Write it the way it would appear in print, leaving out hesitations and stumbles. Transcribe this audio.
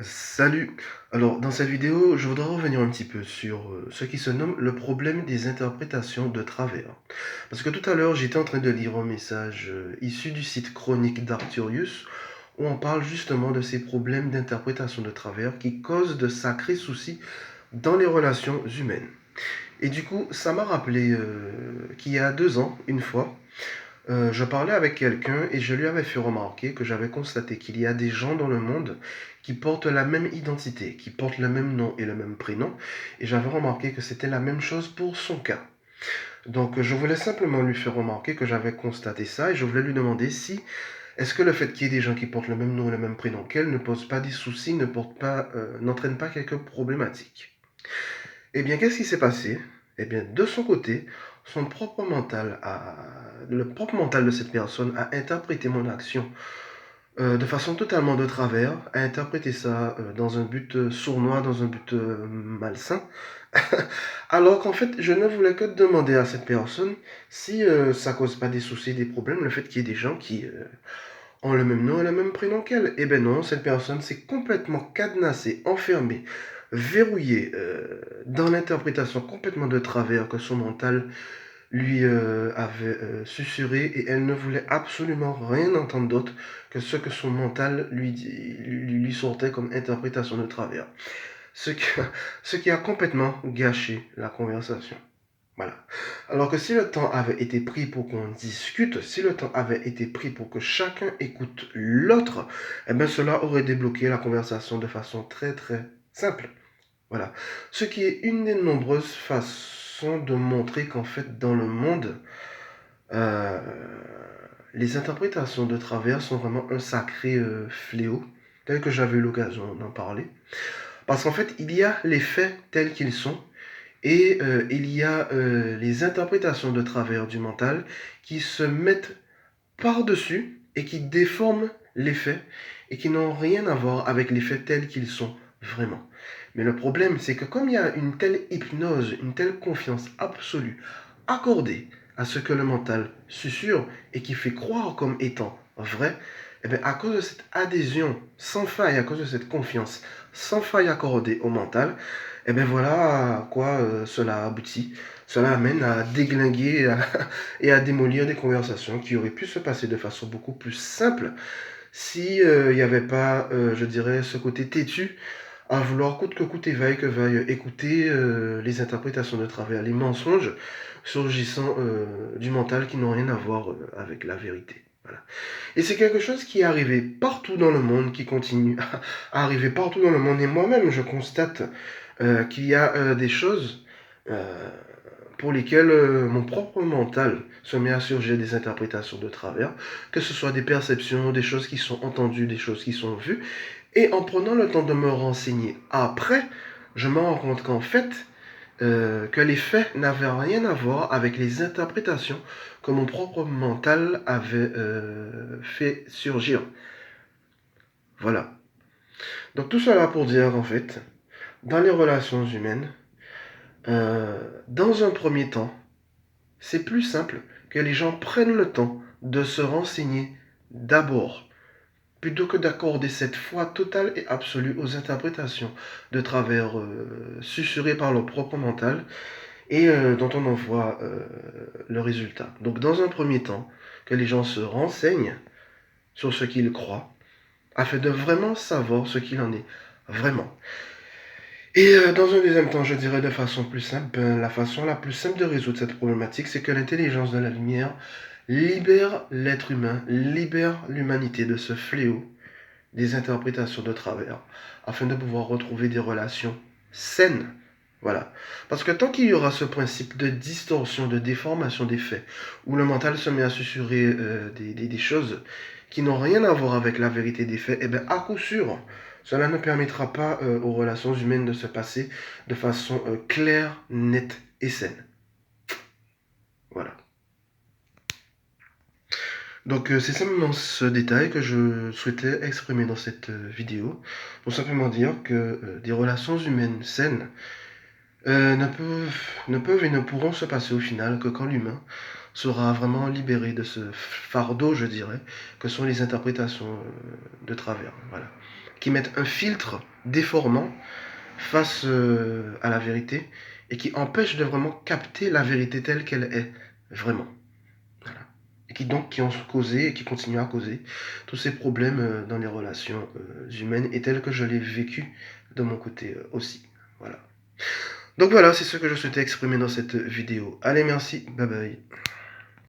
Salut! Alors, dans cette vidéo, je voudrais revenir un petit peu sur ce qui se nomme le problème des interprétations de travers. Parce que tout à l'heure, j'étais en train de lire un message issu du site Chronique d'Arturius, où on parle justement de ces problèmes d'interprétation de travers qui causent de sacrés soucis dans les relations humaines. Et du coup, ça m'a rappelé qu'il y a 2 ans, une fois, je parlais avec quelqu'un et je lui avais fait remarquer que j'avais constaté qu'il y a des gens dans le monde qui portent la même identité, qui portent le même nom et le même prénom, et j'avais remarqué que c'était la même chose pour son cas. Donc je voulais simplement lui faire remarquer que j'avais constaté ça et je voulais lui demander si est-ce que le fait qu'il y ait des gens qui portent le même nom et le même prénom qu'elle ne pose pas des soucis, n'entraîne pas quelques problématiques. Eh bien, qu'est-ce qui s'est passé? Eh bien, de son côté, le propre mental de cette personne a interprété mon action de façon totalement de travers, a interprété ça dans un but sournois, dans un but malsain, alors qu'en fait, je ne voulais que demander à cette personne si ça cause pas des soucis, des problèmes, le fait qu'il y ait des gens qui ont le même nom et le même prénom qu'elle. Eh ben non, cette personne s'est complètement cadenassée, enfermée, verrouillée dans l'interprétation complètement de travers que son mental lui avait susurré et elle ne voulait absolument rien entendre d'autre que ce que son mental lui sortait comme interprétation de travers. Ce qui, ce qui a complètement gâché la conversation. Voilà. Alors que si le temps avait été pris pour qu'on discute, si le temps avait été pris pour que chacun écoute l'autre, eh bien cela aurait débloqué la conversation de façon très très simple. Voilà. Ce qui est une des nombreuses façons de montrer qu'en fait dans le monde, euh, les interprétations de travers sont vraiment un sacré fléau, tel que j'avais eu l'occasion d'en parler. Parce qu'en fait, il y a les faits tels qu'ils sont, et il y a les interprétations de travers du mental qui se mettent par-dessus et qui déforment les faits et qui n'ont rien à voir avec les faits tels qu'ils sont vraiment. Mais le problème, c'est que comme il y a une telle hypnose, une telle confiance absolue accordée à ce que le mental susurre et qui fait croire comme étant vrai, eh bien, à cause de cette adhésion sans faille, à cause de cette confiance sans faille accordée au mental, et bien voilà à quoi cela aboutit. Cela amène à déglinguer et à démolir des conversations qui auraient pu se passer de façon beaucoup plus simple si il n'y avait pas, je dirais, ce côté têtu à vouloir coûte que coûte et vaille que vaille écouter les interprétations de travers, les mensonges surgissant du mental qui n'ont rien à voir avec la vérité. Voilà. Et c'est quelque chose qui est arrivé partout dans le monde, qui continue à arriver partout dans le monde. Et moi-même, je constate qu'il y a des choses euh, pour lesquelles mon propre mental se met à surgir des interprétations de travers, que ce soit des perceptions, des choses qui sont entendues, des choses qui sont vues. Et en prenant le temps de me renseigner après, je me rends compte qu'en fait, que les faits n'avaient rien à voir avec les interprétations que mon propre mental avait fait surgir. Voilà. Donc tout cela pour dire qu'en fait, dans les relations humaines, dans un premier temps, c'est plus simple que les gens prennent le temps de se renseigner d'abord, plutôt que d'accorder cette foi totale et absolue aux interprétations de travers susurrées par leur propre mental et dont on en voit le résultat. Donc dans un premier temps, que les gens se renseignent sur ce qu'ils croient, afin de vraiment savoir ce qu'il en est vraiment. Et dans un deuxième temps, je dirais de façon plus simple, la façon la plus simple de résoudre cette problématique, c'est que l'intelligence de la lumière libère l'être humain, libère l'humanité de ce fléau des interprétations de travers, afin de pouvoir retrouver des relations saines. Voilà. Parce que tant qu'il y aura ce principe de distorsion, de déformation des faits, où le mental se met à susurrer des choses qui n'ont rien à voir avec la vérité des faits, eh bien, à coup sûr, cela ne permettra pas aux relations humaines de se passer de façon claire, nette et saine. Voilà. Donc c'est simplement ce détail que je souhaitais exprimer dans cette vidéo, pour simplement dire que des relations humaines saines ne peuvent et ne pourront se passer au final que quand l'humain sera vraiment libéré de ce fardeau, je dirais, que sont les interprétations de travers. Voilà. qui mettent un filtre déformant face à la vérité et qui empêchent de vraiment capter la vérité telle qu'elle est vraiment. Voilà. Et qui ont causé et qui continuent à causer tous ces problèmes dans les relations humaines et tels que je l'ai vécu de mon côté aussi. Voilà. Donc voilà, c'est ce que je souhaitais exprimer dans cette vidéo. Allez, merci, bye bye.